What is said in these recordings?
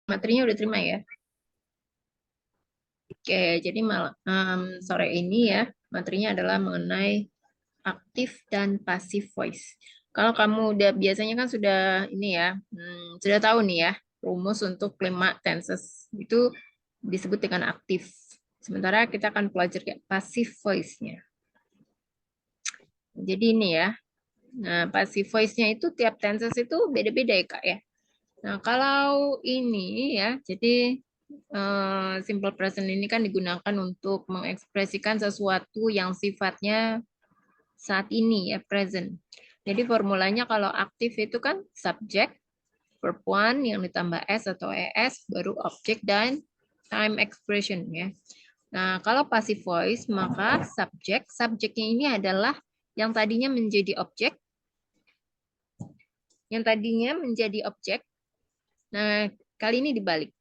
Materinya udah terima ya. Oke, jadi sore ini ya, materinya adalah mengenai aktif dan passive voice. Kalau kamu udah biasanya kan sudah ini ya, sudah tahu nih ya, rumus untuk 5 tenses itu disebut dengan aktif. Sementara kita akan pelajari passive voice-nya. Jadi ini ya, nah passive voice-nya itu tiap tenses itu beda-beda ya Kak ya. Nah, kalau ini ya, jadi simple present ini kan digunakan untuk mengekspresikan sesuatu yang sifatnya saat ini ya, present. Jadi formulanya kalau aktif itu kan subject, verb one yang ditambah s atau es, baru object dan time expression ya. Nah, kalau passive voice maka subject, subjeknya ini adalah yang tadinya menjadi objek, Nah, kali ini dibalik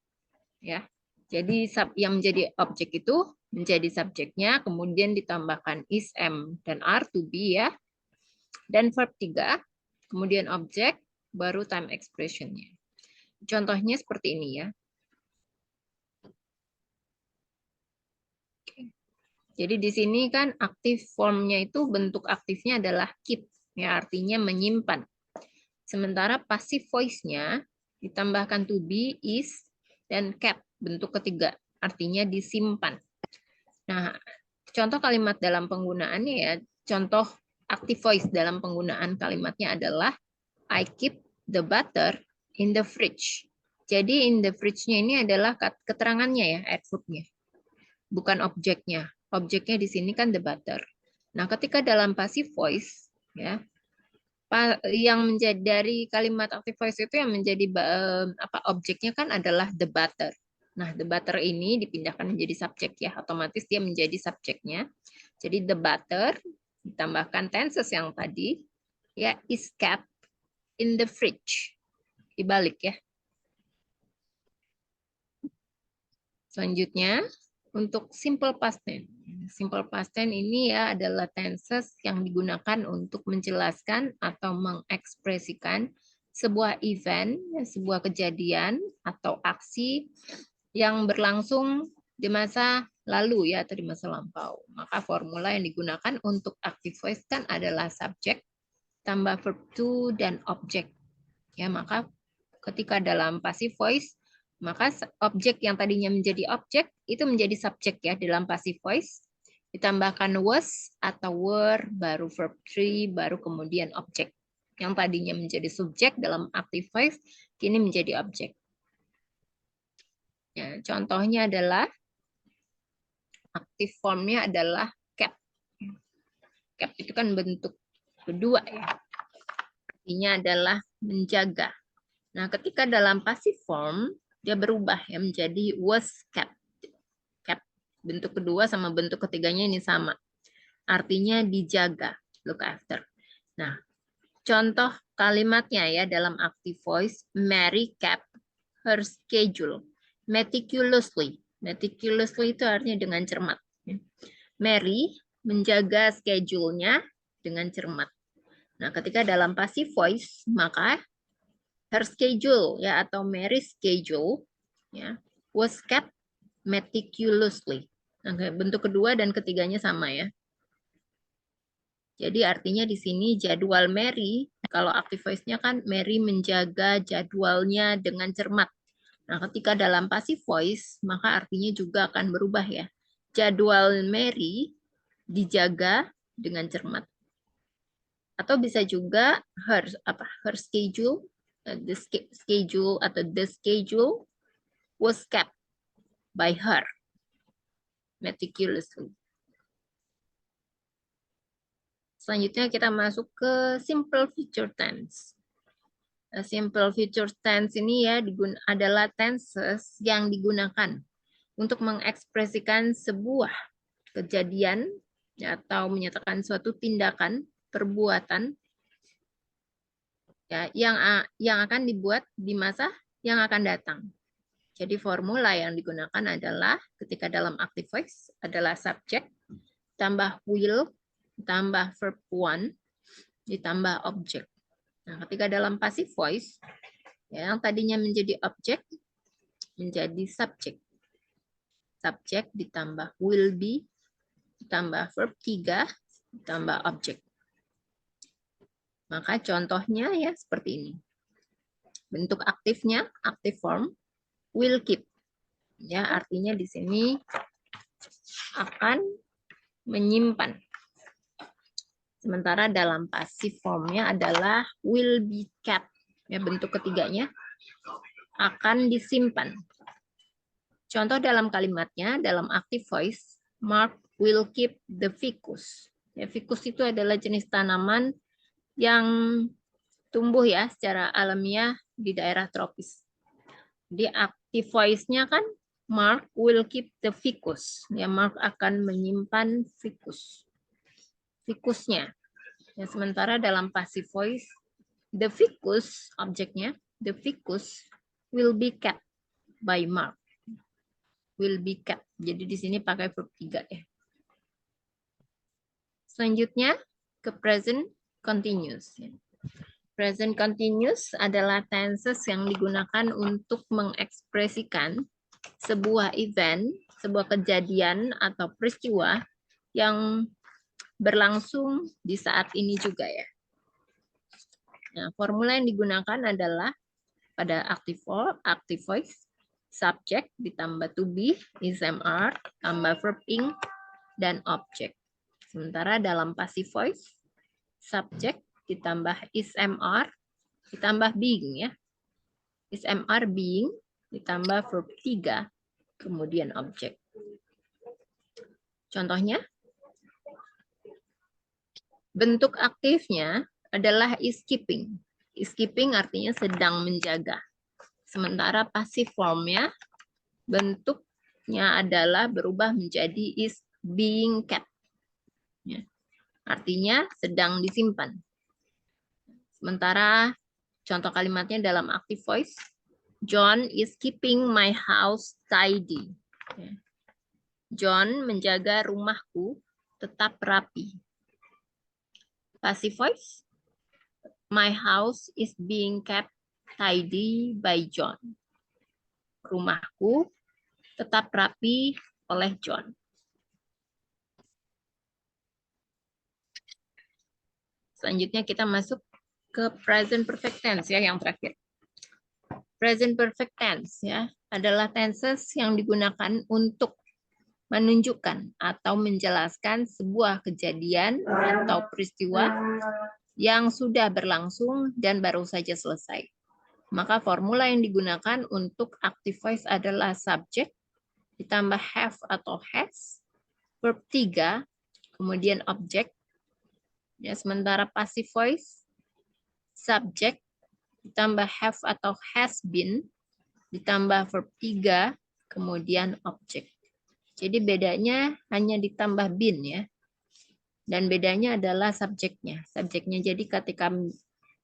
ya. Jadi yang menjadi objek itu menjadi subjeknya, kemudian ditambahkan is, am, dan are to be ya. Dan verb 3, kemudian objek, baru time expression-nya. Contohnya seperti ini ya. Jadi di sini kan aktif formnya itu bentuk aktifnya adalah keep, ya artinya menyimpan. Sementara passive voice-nya ditambahkan to be, is, dan kept, bentuk ketiga, artinya disimpan. Nah, contoh kalimat dalam penggunaannya ya, contoh active voice dalam penggunaan kalimatnya adalah I keep the butter in the fridge. Jadi in the fridge-nya ini adalah keterangannya ya, adverb-nya, bukan objeknya. Objeknya di sini kan the butter. Nah, ketika dalam passive voice ya, yang menjadi dari kalimat active voice itu yang menjadi objeknya kan adalah the butter. Nah, the butter ini dipindahkan menjadi subjek ya, otomatis dia menjadi subjeknya. Jadi the butter ditambahkan tenses yang tadi ya is kept in the fridge. Dibalik ya. Selanjutnya untuk simple past tense. Simple past tense ini ya adalah tenses yang digunakan untuk menjelaskan atau mengekspresikan sebuah event, sebuah kejadian atau aksi yang berlangsung di masa lalu ya atau di masa lampau. Maka formula yang digunakan untuk active voice kan adalah subject tambah verb to dan object. Ya, maka ketika dalam passive voice maka objek yang tadinya menjadi objek itu menjadi subjek ya dalam passive voice. Ditambahkan was atau were, baru verb 3, baru kemudian objek. Yang tadinya menjadi subjek dalam active voice, kini menjadi objek. Ya, contohnya adalah active formnya adalah kept. Kept itu kan bentuk kedua ya. Artinya adalah menjaga. Nah, ketika dalam passive form, dia berubah ya menjadi was kept. Kept. Bentuk kedua sama bentuk ketiganya ini sama. Artinya dijaga, look after. Nah, contoh kalimatnya ya dalam active voice, Mary kept her schedule meticulously. Meticulously itu artinya dengan cermat. Mary menjaga schedule-nya dengan cermat. Nah, ketika dalam passive voice, maka her schedule ya atau Mary's schedule ya was kept meticulously. Nah, bentuk kedua dan ketiganya sama ya. Jadi artinya di sini jadwal Mary, kalau active voice-nya kan Mary menjaga jadwalnya dengan cermat. Nah, ketika dalam passive voice, maka artinya juga akan berubah ya. Jadwal Mary dijaga dengan cermat. Atau bisa juga her schedule, the schedule atau the schedule was kept by her meticulously. Selanjutnya kita masuk ke simple future tense. Simple future tense ini ya adalah tenses yang digunakan untuk mengekspresikan sebuah kejadian atau menyatakan suatu tindakan, perbuatan ya yang akan dibuat di masa yang akan datang. Jadi formula yang digunakan adalah ketika dalam active voice adalah subject tambah will tambah verb one ditambah object. Nah, ketika dalam passive voice, ya, yang tadinya menjadi objek menjadi subjek. Subjek ditambah will be, ditambah verb 3, ditambah objek. Maka contohnya ya seperti ini. Bentuk aktifnya, active form, will keep. Ya, artinya di sini akan menyimpan. Sementara dalam passive formnya adalah will be kept. Ya, bentuk ketiganya akan disimpan. Contoh dalam kalimatnya, dalam active voice, Mark will keep the ficus. Ya, ficus itu adalah jenis tanaman yang tumbuh ya secara alamiah di daerah tropis. Di active voice-nya kan Mark will keep the ficus. Ya, Mark akan menyimpan ficusnya. Ya, sementara dalam passive voice, the ficus, objeknya, the ficus will be kept by Mark. Will be kept. Jadi di sini pakai verb 3 ya. Selanjutnya ke present continuous. Present continuous adalah tenses yang digunakan untuk mengekspresikan sebuah event, sebuah kejadian atau peristiwa yang berlangsung di saat ini juga ya. Nah, formula yang digunakan adalah pada active voice, subject ditambah to be, is am are, tambah verb ing, dan object. Sementara dalam passive voice, subject ditambah is am are, ditambah being ya. Is am are being, ditambah verb 3, kemudian object. Contohnya, bentuk aktifnya adalah is keeping. Is keeping artinya sedang menjaga. Sementara passive formnya bentuknya adalah berubah menjadi is being kept. Ya. Artinya sedang disimpan. Sementara contoh kalimatnya dalam active voice, John is keeping my house tidy. Ya. John menjaga rumahku tetap rapi. Passive voice, my house is being kept tidy by John. Rumahku tetap rapi oleh John. Selanjutnya kita masuk ke present perfect tense ya, yang terakhir. Present perfect tense ya adalah tenses yang digunakan untuk menunjukkan atau menjelaskan sebuah kejadian atau peristiwa yang sudah berlangsung dan baru saja selesai. Maka formula yang digunakan untuk active voice adalah subject ditambah have atau has, verb 3, kemudian object. Ya, sementara passive voice, subject ditambah have atau has been, ditambah verb 3, kemudian object. Jadi bedanya hanya ditambah been ya. Dan bedanya adalah subjeknya. Subjeknya jadi ketika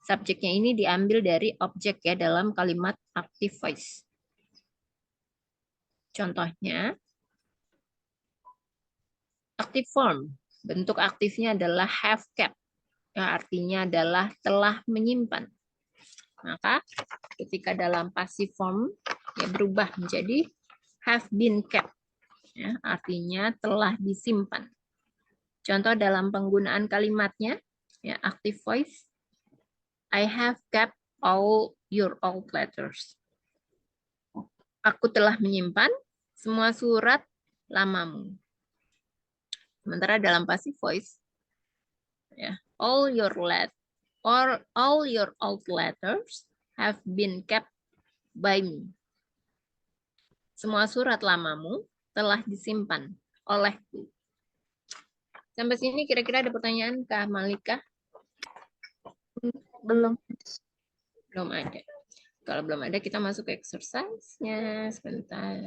subjeknya ini diambil dari objek ya dalam kalimat active voice. Contohnya, active form. Bentuk aktifnya adalah have kept. Ya, artinya adalah telah menyimpan. Maka ketika dalam passive form ya berubah menjadi have been kept. Ya, artinya telah disimpan. Contoh dalam penggunaan kalimatnya, ya, active voice, I have kept all your old letters. Aku telah menyimpan semua surat lamamu. Sementara dalam passive voice, ya, all your old letters have been kept by me. Semua surat lamamu telah disimpan olehku. Sampai sini kira-kira ada pertanyaan Kak Malika? Belum. Belum ada. Kalau belum ada kita masuk ke exercise-nya sebentar.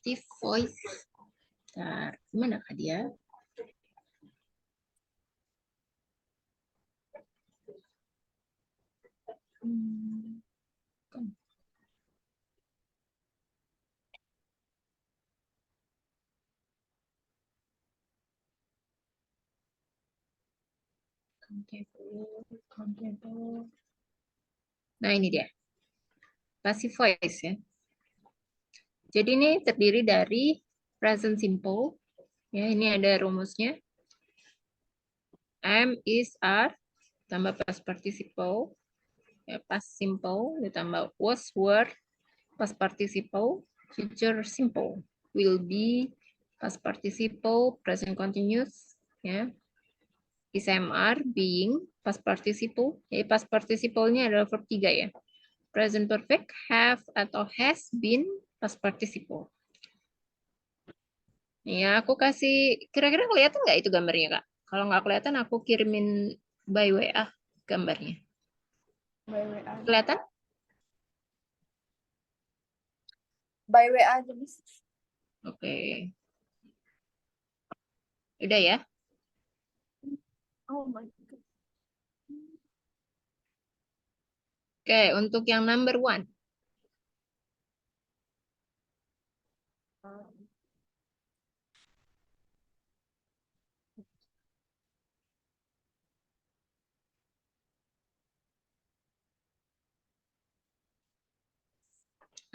active voice. Bentar, gimana kak dia? Nah, ini dia. Passive voice ya. Jadi ini terdiri dari present simple. Ya, ini ada rumusnya. Am, is, are, tambah past participle. Ya, past simple, ditambah was, were, past participle, future simple. Will be, past participle, present continuous. Ya. Is, am, are, being, past participle. Jadi past participle-nya adalah verb 3 ya. Present perfect, have atau has been, past participle. Ya, aku kasih, kira-kira kelihatan nggak itu gambarnya, Kak? Kalau nggak kelihatan, aku kirimin by WA gambarnya. By WA. Kelihatan? By WA aja, Miss. Oke. Udah ya? Oh my God. Oke, untuk yang number 1.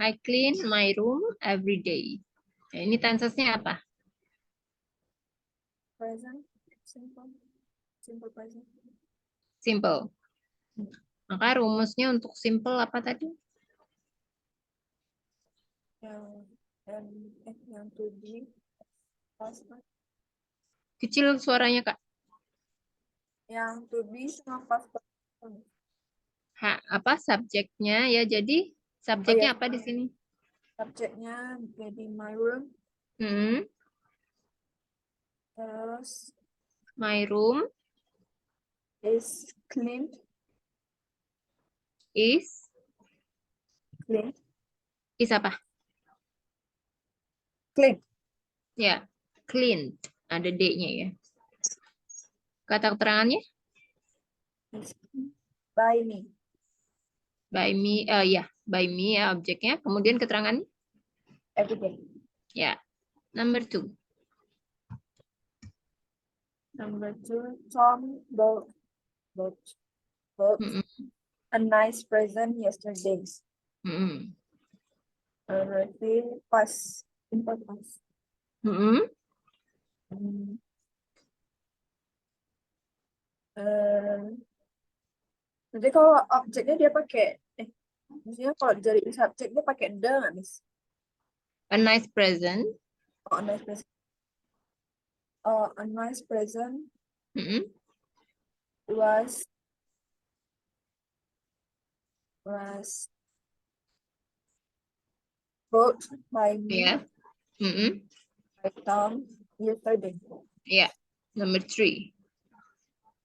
I clean my room every day. Nah, ini tensesnya apa? Present, simple, simple present. Simple. Maka rumusnya untuk simple apa tadi? Yang to be, past, Kecil suaranya, Kak. yang to be sama past participle. Apa subjeknya ya? Jadi subjeknya apa di sini? Subjeknya jadi my room, Hmm, terus my room is clean, is clean, apa? clean. Ya, cleaned. Ada D-nya ya. Kata keterangannya? By me. By me, ya, by me ya objeknya. Kemudian keterangannya? Every day. Ya, number 2. Number 2, Tom bought Mm-mm. a nice present yesterday. Mm-mm. Already past, simple past. Mm-mm. Jadi kalau objeknya dia pakai, maksudnya kalau dari subjek dia pakai the nggak, Miss? A nice present. Oh, a nice present. Oh, a nice present Mm-mm. was bought by me Ya. Mm-mm. by Tom yesterday. Ya. Number 3.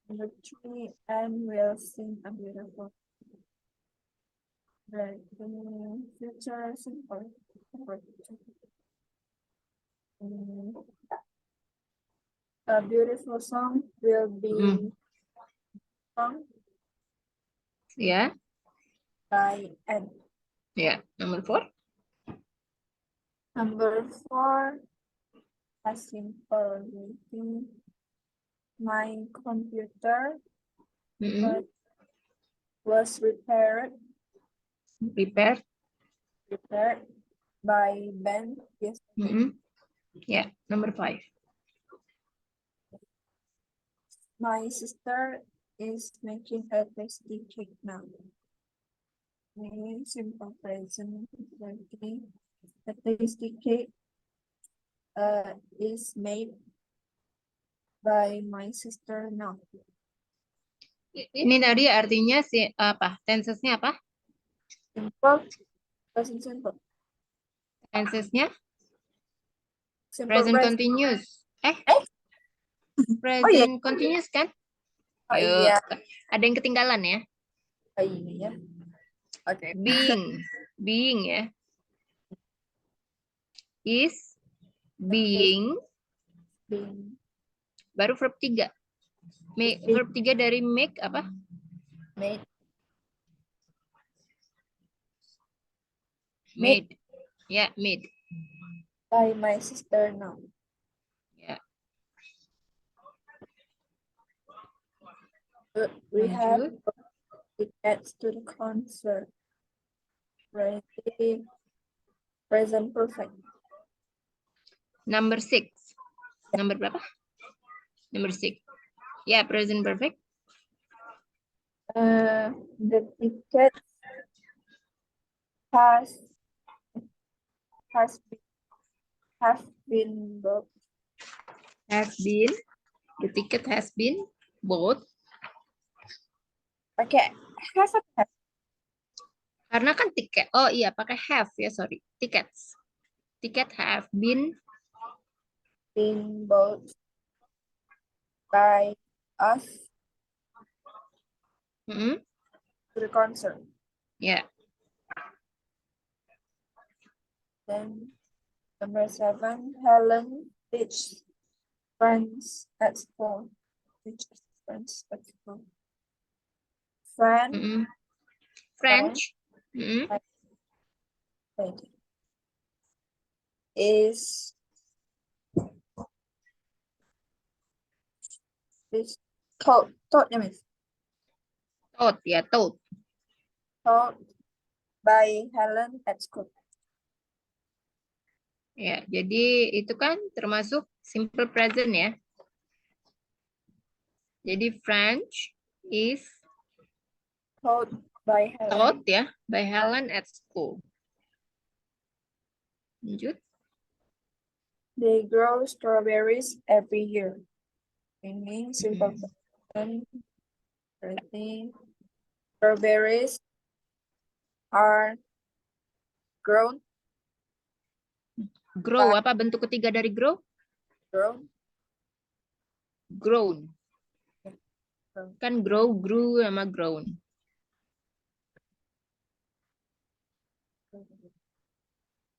Number 3, and will sing a beautiful. The future simple. A beautiful song will be sung Ya. by Anne. Ya. Number 4. Number 4, a simple meeting. My computer Mm-mm. was repaired Prepare. by Ben yesterday. Mm-mm. Ya. Number 5. My sister is making a tasty cake now. Simple present. Okay. The tasty cake is made by my sister now. Ini tadi artinya apa? Tensesnya apa? Simple, present simple. Tensesnya Simple present present. continuous. Oh iya. Present continuous kan? Oh Yuk, iya. ada yang ketinggalan ya. Oh ini ya. Oke. Being ya. is being, baru verb 3. Verb 3 dari make apa? made Made. Ya, made. by my sister now. Ya. We have Lanjut. tickets to the concert. Ready, present perfect. Number 6. Number berapa? Number 6. Ya, present perfect. The ticket has been booked. Has been. The ticket has been bought. Pakai have atau have? Karena kan tiket. Oh iya, pakai have ya, sorry. Tickets. Ticket have been Bought by us to the concert. Ya. Then number 7, Helen teaches friends at school. Teaches friends at school. Friend French. is taught Taught ya, taught. by Helen at school. Ya, jadi itu kan termasuk simple present ya. Jadi French is Taught by Helen. taught ya by Helen at school. Lanjut. They grow strawberries every year. Ini simple present. Berarti strawberries are grown. Grow, apa bentuk ketiga dari grow? Grown. Grown. Kan grow, grew sama grown.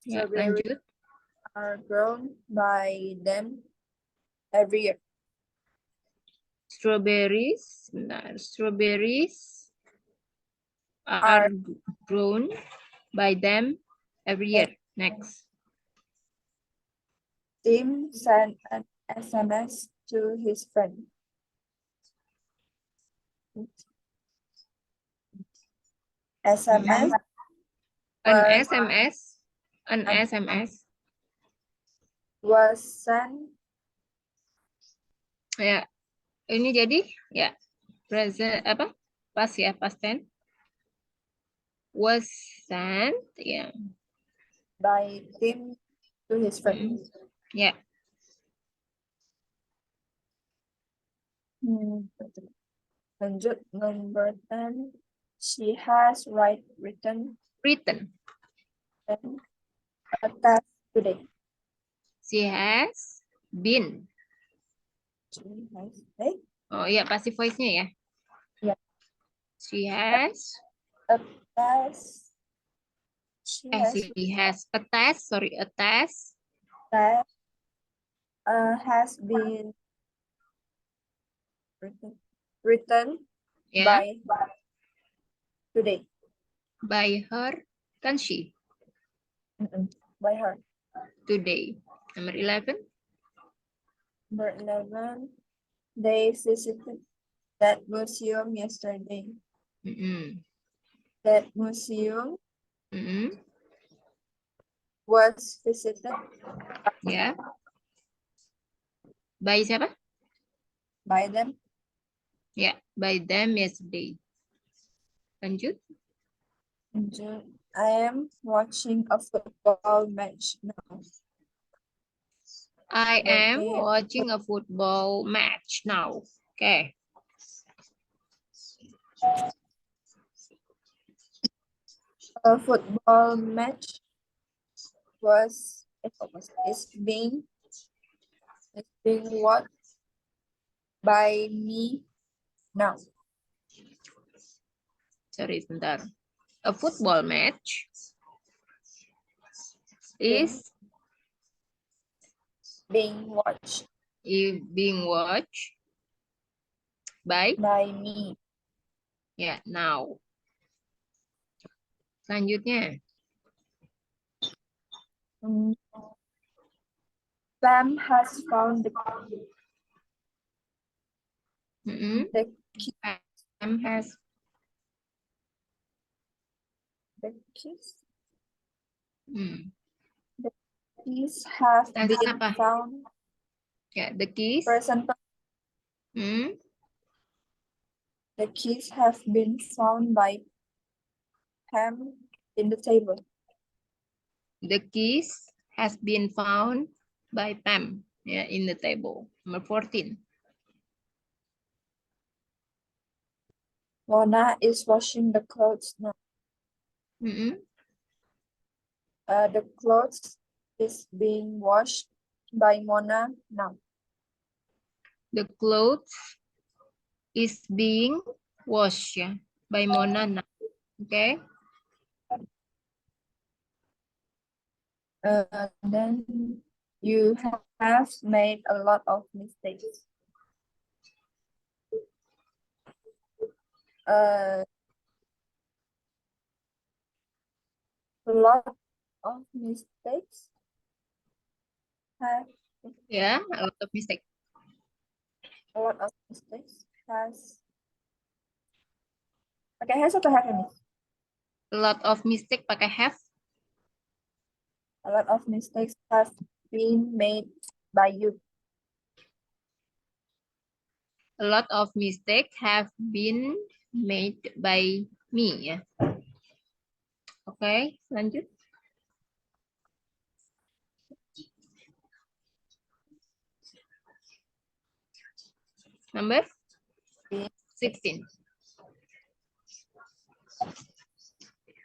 Ya, lanjut. Are grown by them every year. Strawberries, bentar. Strawberries are grown by them every year. Next. Tim sent an SMS to his friend. SMS. An SMS Was sent. Ya, ini jadi ya present apa? Pas ya, past tense. Was sent ya. By Tim to his friend. Ya. Lanjut number 10. She has written a task today. She has been. Oh iya, passive voice-nya ya. Ya. She has a task. She has a task, sorry, a task. That has been written Yeah. by today. By her, kan she? By her. Today. Number 11. Number 11. They visited that museum yesterday. That museum was visited. Ya. By siapa? By them. Ya, by them yesterday. Lanjut. I am watching a football match now. I am watching a football match now. Okay. A football match is being watched by me now. Sorry, sebentar. A football match is being watched Being watched by me. ya now. Selanjutnya. Pam has found the key. Pam has The keys. hmm. The keys have Tense been apa? found. Ya, the keys. Present. The keys have been found by Pam in the table. The keys has been found by Pam in the table. Number 14. Mona is washing the clothes now. The clothes is being washed by Mona now. The clothes is being washed by Mona now. Okay. Then you have made a lot of mistakes. A lot of mistakes have. Yeah, a lot of mistakes. A lot of mistakes has. Pakai has atau have ini? A lot of mistake pakai have. A lot of mistakes have been made by you. A lot of mistakes have been made by me ya. Oke, lanjut. Number 16.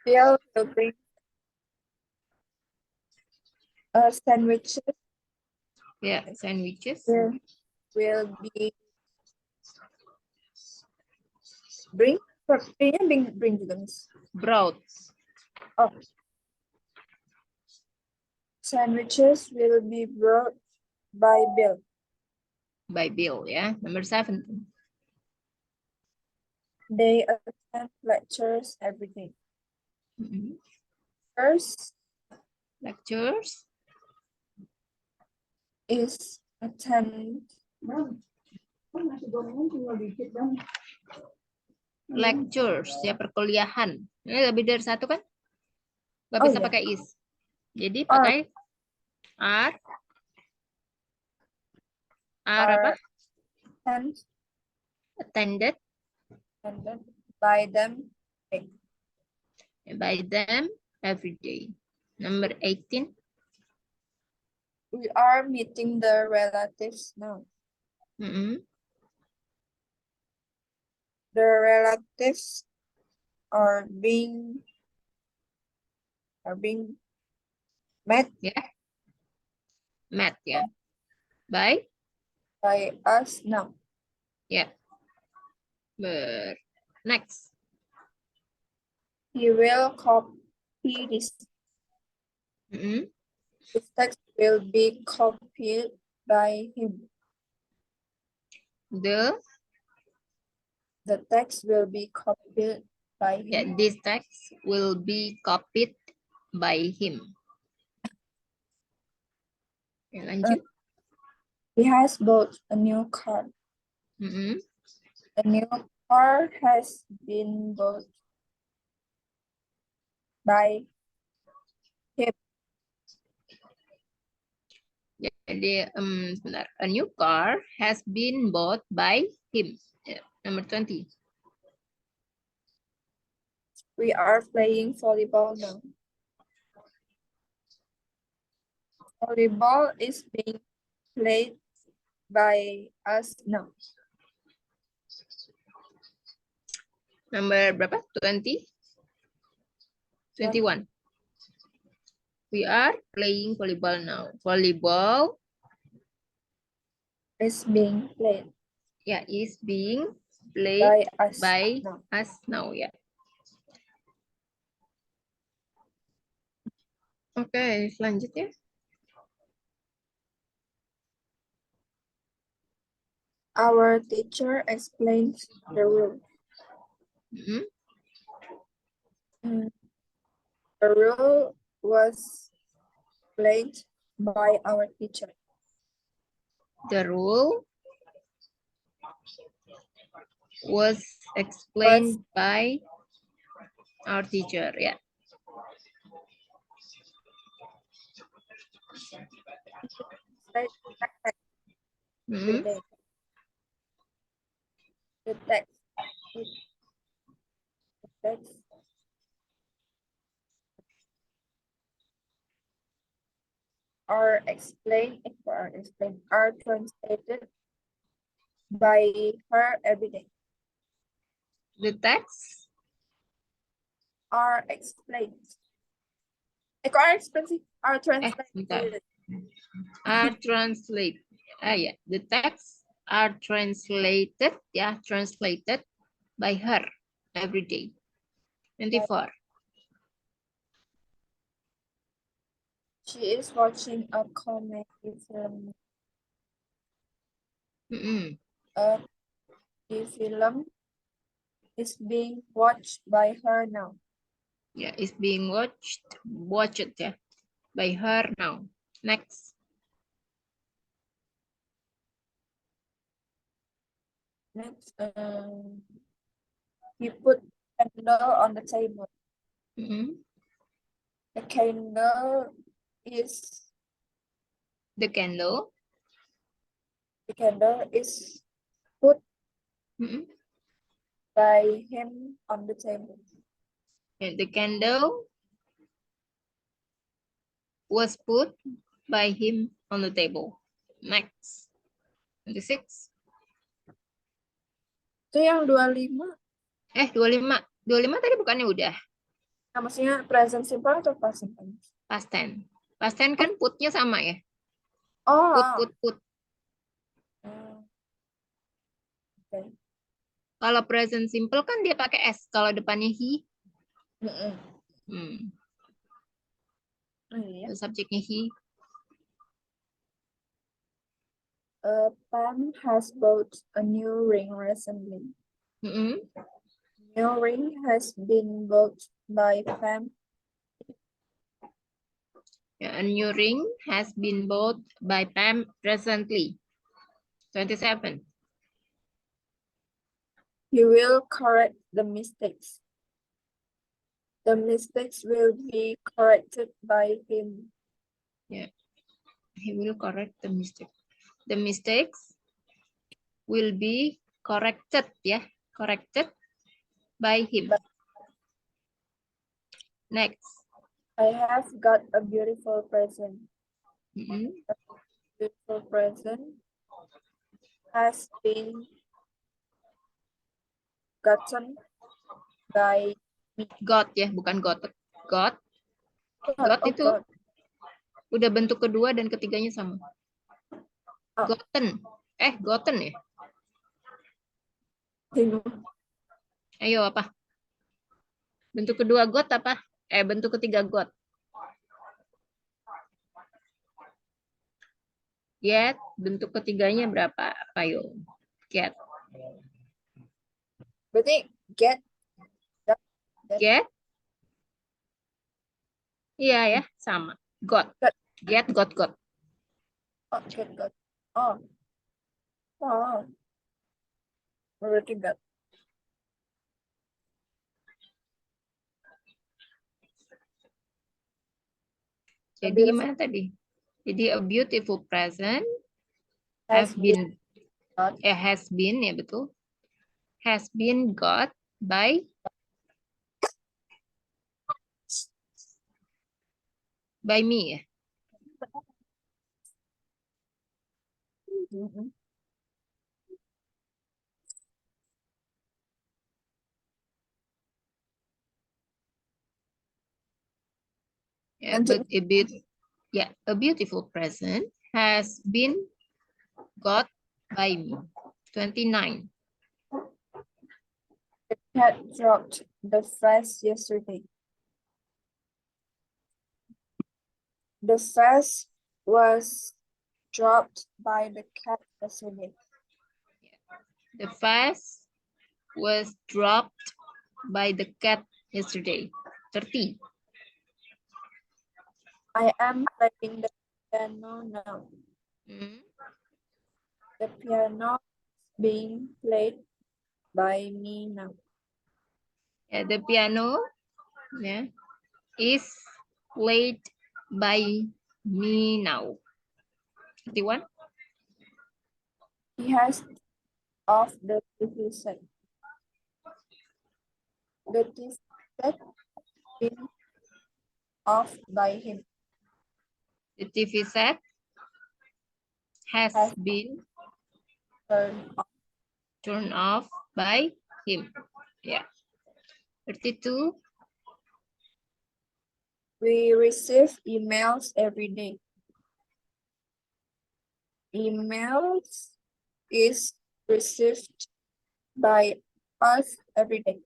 Bill will bring sandwiches. Yeah, sandwiches. Will be bring to them. Brought. Oh. Sandwiches will be brought by Bill. By Bill ya. Number 17. They attend lectures every day. First lectures is attend lectures ya, perkuliahan. Ini lebih dari satu kan? Gak bisa pakai is. Jadi pakai are apa? Attended by them. By them every day. Number 18. We are meeting the relatives now. The relatives are being met. Yeah. Met ya. By us now. Yeah. Next. He will copy this. This text will be copied by him. The text will be copied by him. Yeah, this text will be copied by him. Okay, lanjut. He has bought a new car. A new car has been bought by him. Jadi, sebentar. A new car has been bought by him. Number 20. We are playing volleyball now. Volleyball is being played by us now. Number berapa? 20? 21. We are playing volleyball now. Volleyball is being played. Yeah, is being played by now. us now ya. Oke, selanjutnya. Our teacher explained the rule. Mm-mm. The rule was explained by our teacher. The rule was explained by our teacher. Ya. Mm-mm. The text are translated by her every day. The text Are explained. Are bentar. translated. Are translated. Ya. The text are translated, ya, translated by her every day. 24. She is watching a comedy film. Mm-mm. The film is being watched by her now. Yeah, is being watched ya, by her now. Next. Next, he put candle on the table. Mm-mm. The candle is The candle. put Mm-mm. by him on the table. And the candle was put by him on the table. Next. 26. Itu yang 25. 25. 25 tadi bukannya udah? Nah, maksudnya present simple atau past simple? Past tense. Past tense kan putnya sama ya? Oh. Put. Okay. Kalau present simple kan dia pakai S. Kalau depannya he. Iya. Subjeknya he. Pam has bought a new ring recently. New ring has been bought by Pam. A new ring has been bought by Pam recently. 27. He will correct the mistakes. The mistakes will be corrected by him. Yeah, he will correct the mistake. The mistakes will be corrected, ya, corrected by him. Next. I have got a beautiful present. A beautiful present has been gotten by me. Got ya, bukan got. Got. Got itu God. udah bentuk kedua dan ketiganya sama. Gotten. Gotten ya? Ayo apa? Bentuk kedua got apa? Bentuk ketiga got. Get, bentuk ketiganya berapa? Ayo. Get. Berarti get. Get. Iya ya, sama. Got. Get, got. Oh, get, got. Oh. Berarti got. Jadi gimana tadi? Jadi a beautiful present has been ya betul. Has been got by me ya. But a beautiful present has been got by me. 29. The cat dropped the vase yesterday. The vase was dropped by the cat yesterday. The vase was dropped by the cat yesterday. 30. I am playing the piano now. The piano is being played by me now. Yeah, the piano is played by me now. 31. He has off the TV set. The TV set been off by him. The TV set has been turned off by him. Yeah. 32. We receive emails every day. Emails is received by us every day.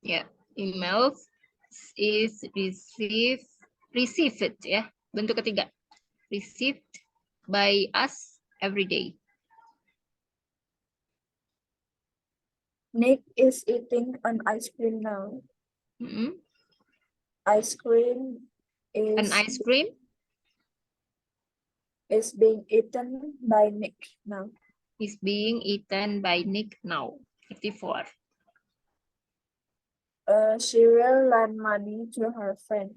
Yeah, emails is received ya. Bentuk ketiga. Received by us every day. Nick is eating an ice cream now. Ice cream An ice cream is being eaten by Nick now. Is being eaten by Nick now. 34. She will lend money to her friend.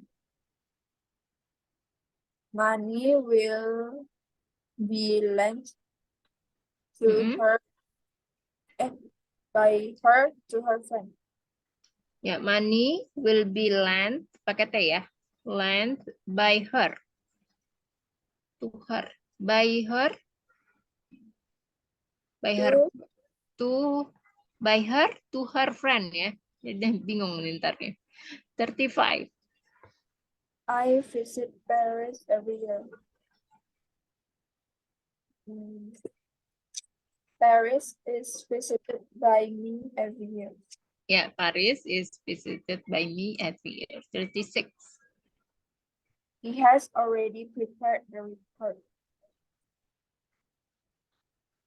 Money will be lent to her by her to her friend. Ya, money will be lent, pakai T ya. Lent by her. To her. By her. By her. By her to her friend ya. Jadi bingung nih ntar ya. 35. I visit Paris every year. Paris is visited by me every year. Yeah, Paris is visited by me every year. 36. He has already prepared the report.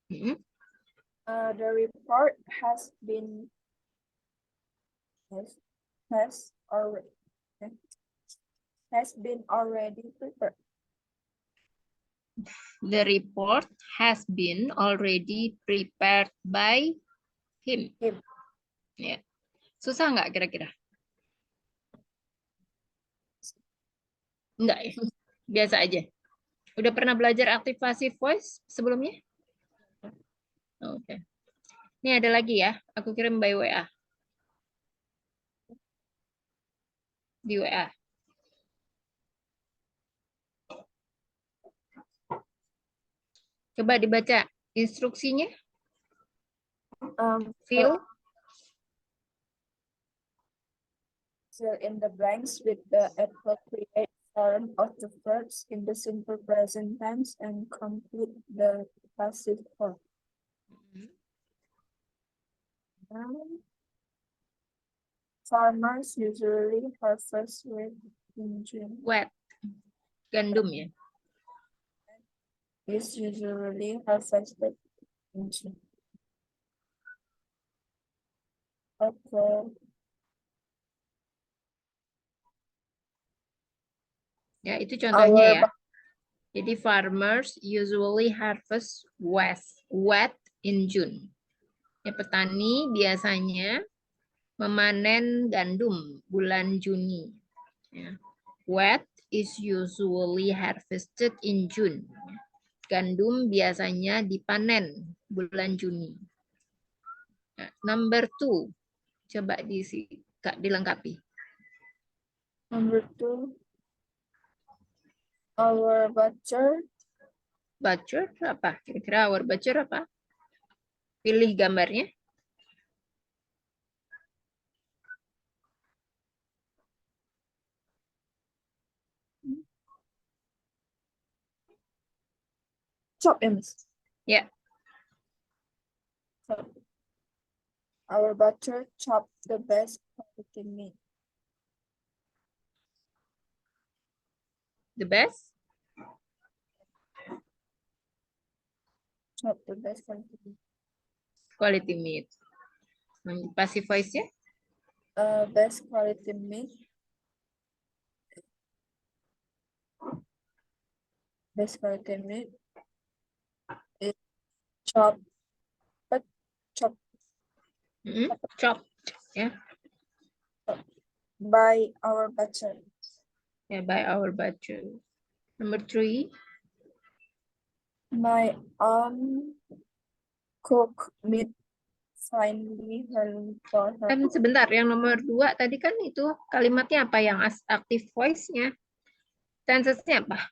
The report has been already prepared. The report has been already prepared by him. Ya. Susah nggak kira-kira? Enggak ya? Biasa aja. Udah pernah belajar aktivasi voice sebelumnya? Oke. Ini ada lagi ya. Aku kirim by WA. Di WA. Coba dibaca instruksinya. Fill in the blanks with the appropriate form of the verbs in the simple present tense and complete the passive form. Farmers usually harvest wheat in June. Wheat. Gandum ya. Is usually harvested in June. Okay. Ya, itu contohnya ya. Jadi farmers usually harvest wheat in June. Ya, petani biasanya memanen gandum bulan Juni. Ya. Wheat is usually harvested in June. Gandum biasanya dipanen bulan Juni. Nah, number 2. Coba dilengkapi. Number 2. Our butcher. Butcher apa? Kira-kira our butcher apa? Pilih gambarnya. Chop ya, Miss? Ya. Our butcher chopped the best quality meat. The best? Chop the best quality meat. quality meat. Passive voice-nya? Best quality meat. Best quality meat is chopped, chopped Chopped, ya. by our butcher. Ya, by our butcher. Number 3. My cook meat finely for her. Sebentar, yang nomor 2 tadi kan itu kalimatnya apa yang active voice-nya? Tenses-nya apa?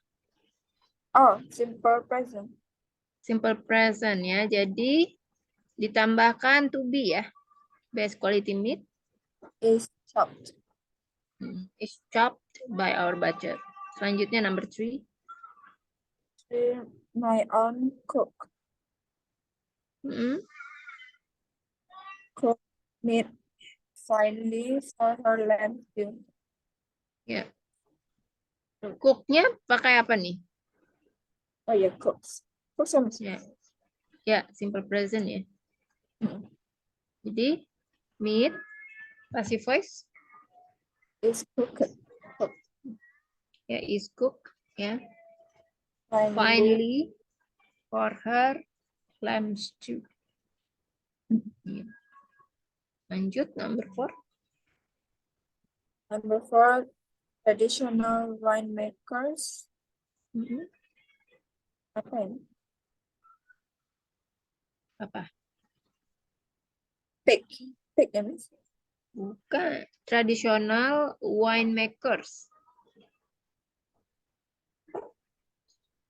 Oh, simple present. Simple present ya. Jadi ditambahkan to be ya. Best quality meat Is chopped. Is chopped by our butcher. Selanjutnya number 3. My own cook meat finely for her lamb stew. Ya. Cook-nya pakai apa nih? Oh ya, cooks. Cooks sama sih. Ya. Ya, simple present ya. Jadi meat passive voice Is cooked. ya, is cooked ya. Finally, Finally for her lamb stew. Ya. Lanjut number 4. number 4, traditional winemakers. Apa ini? Apa? Pig ya, Miss? Bukan. Traditional winemakers.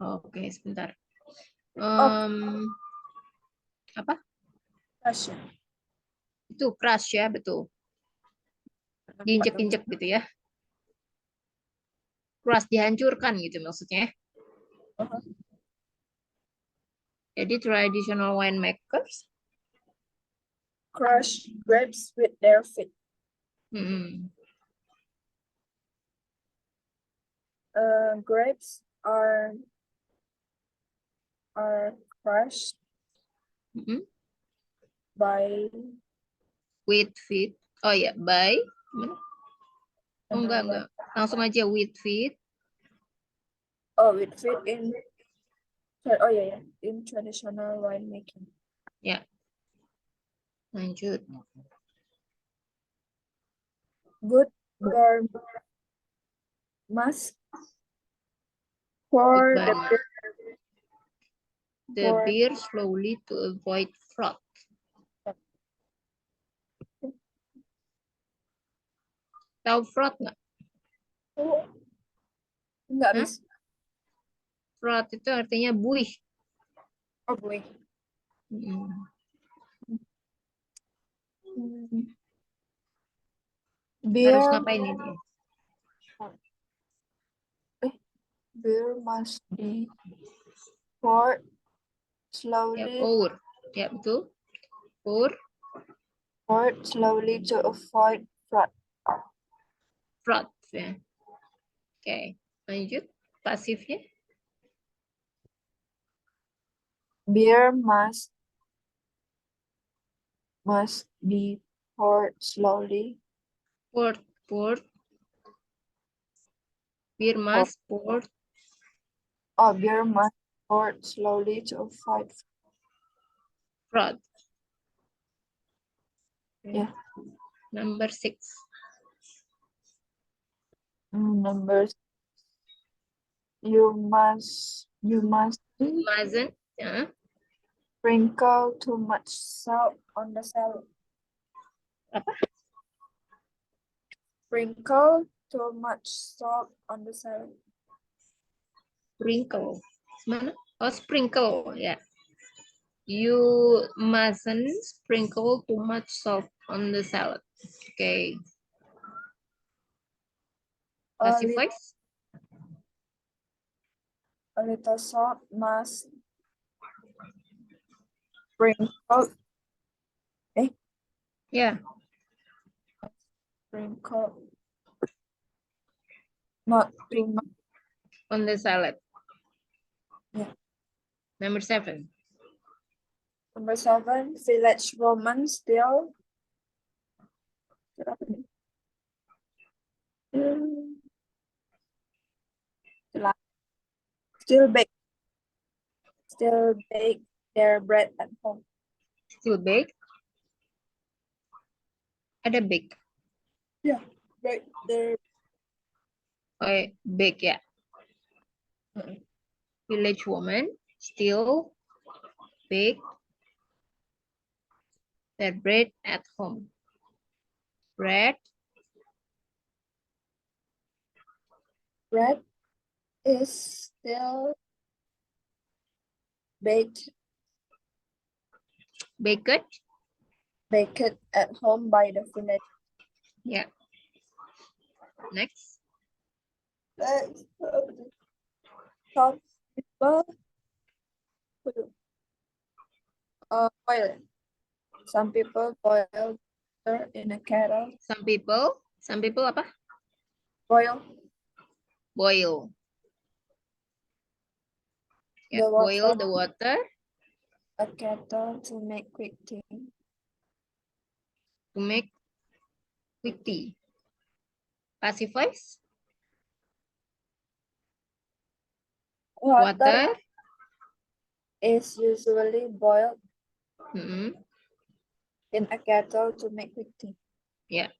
Oke, sebentar. Apa? Crush. Itu crush ya, betul. Diinjek-injek gitu ya. Crush, dihancurkan gitu maksudnya. Jadi traditional winemakers. Crush grapes with their feet. Grapes are crushed by with feet. Oh ya, by. Oh, enggak. Langsung aja with feet. Oh, with feet in. Oh ya, in traditional winemaking. Ya. Lanjut. Good burn must pour the beer slowly to avoid froth. Tahu froth nggak? Enggak, Miss. Froth itu artinya buih. Oh, buih. Harus ngapain ini? Beer must be poured slowly. Ya, pour. Ya, betul. Poured slowly to avoid froth. Froth ya. Oke, lanjut. Pasifnya. Beer must be poured slowly. Poured. Beer must poured. Oh, beer must poured slowly to avoid Froth. Yeah. Number 6. You mustn't sprinkle too much salt on the salad. Apa? Sprinkle too much salt on the salad. Sprinkle. Mana? Oh, sprinkle. Ya. You mustn't sprinkle too much salt on the salad. Okay. Passive voice. A little salt must sprinkle. Yeah. Sprinkle. Not too much. On the salad. Yeah. Number 7. Number 7, village woman still. Still bake their bread at home. Still bake. Ada bake. Yeah, bake their. Oh, bake ya. Village woman still bake their bread at home. Bread Is still baked at home by the village. Yeah. Next. Some people boil. Some people boil water in a kettle. Some people apa? Boil. Yeah, boil the water. A kettle to make quick tea. To make quick tea. Passive voice. Water is usually boiled in a kettle to make quick tea. Yeah.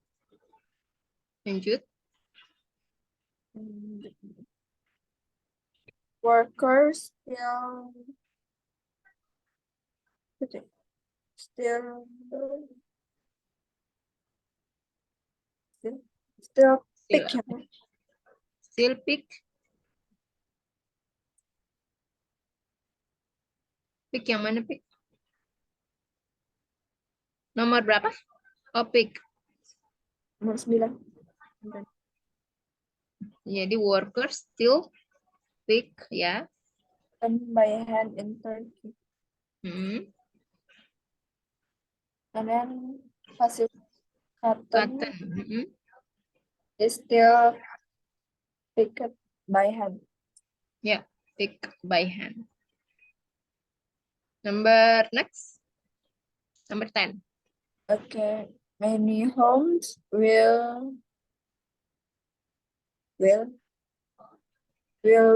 Lanjut. Workers still pick. Still pick. Pick yang mana pick? Nomor berapa? Oh, pick. Nomor 9. Jadi workers still pick ya. Done by hand in Turkey. And then passive cotton is still picked by hand. Yeah, pick by hand. Next. Number 10. Okay. Many homes will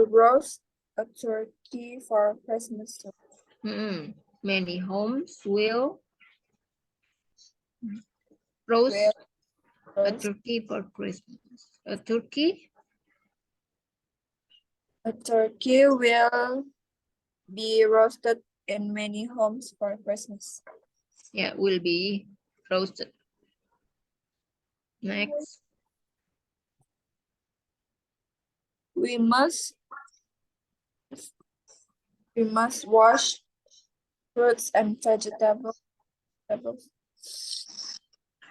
roast a turkey for Christmas. Many homes will roast a turkey for Christmas. A turkey will be roasted in many homes for Christmas. Yeah, will be roasted. Next. We must wash fruits and vegetables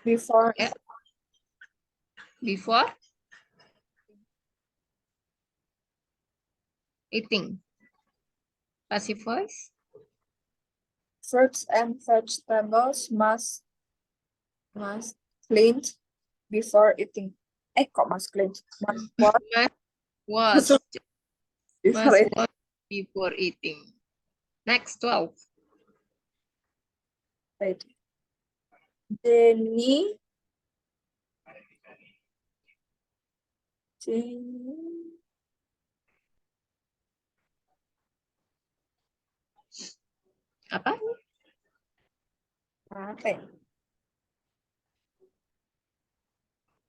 before eating. Passive voice. Fruits and vegetables must cleaned before eating. Kok must clean? Must wash before eating. Next, 12. Right. Jenny. Apa?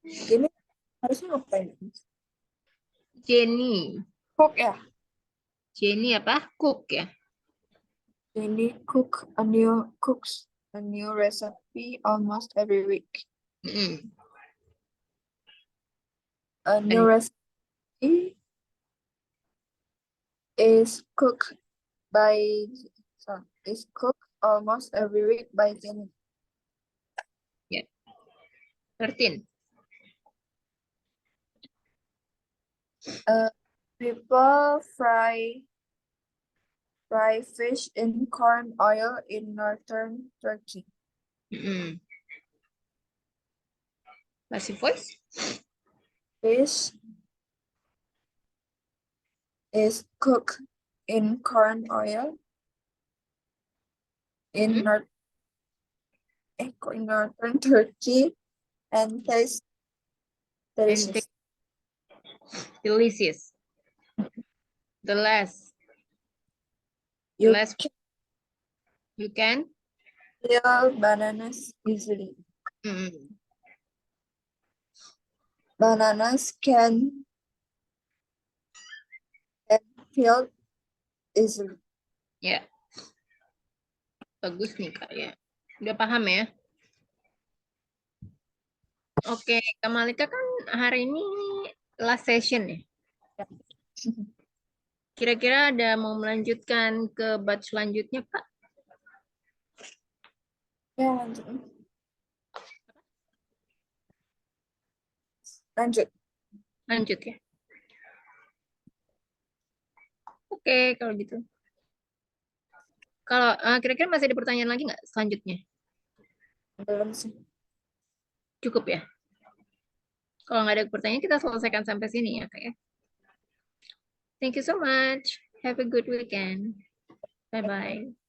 Jenny harusnya ngapain? Jenny. Cook ya? Jenny apa? Cook ya? Jenny cooks a new recipe almost every week. A new recipe is cooked almost every week by Jenny. Yeah. 13. People fry fish in corn oil in northern Turkey. Passive voice. Fish is cooked in corn oil in northern Turkey and taste And delicious. delicious. The last You you can. peel bananas easily. Mm, Bananas can peel easily. ya, bagus nih Kak ya. Udah paham ya? Oke, Kak Malika kan hari ini last session ya. Kira-kira ada mau melanjutkan ke batch selanjutnya, Pak? Ya, lanjut. Lanjut. Lanjut ya. Oke, kalau gitu. Kalau kira-kira masih ada pertanyaan lagi nggak selanjutnya? Belum sih. Cukup ya? Kalau nggak ada pertanyaan, kita selesaikan sampai sini ya, Kak ya. Thank you so much. Have a good weekend. Bye-bye.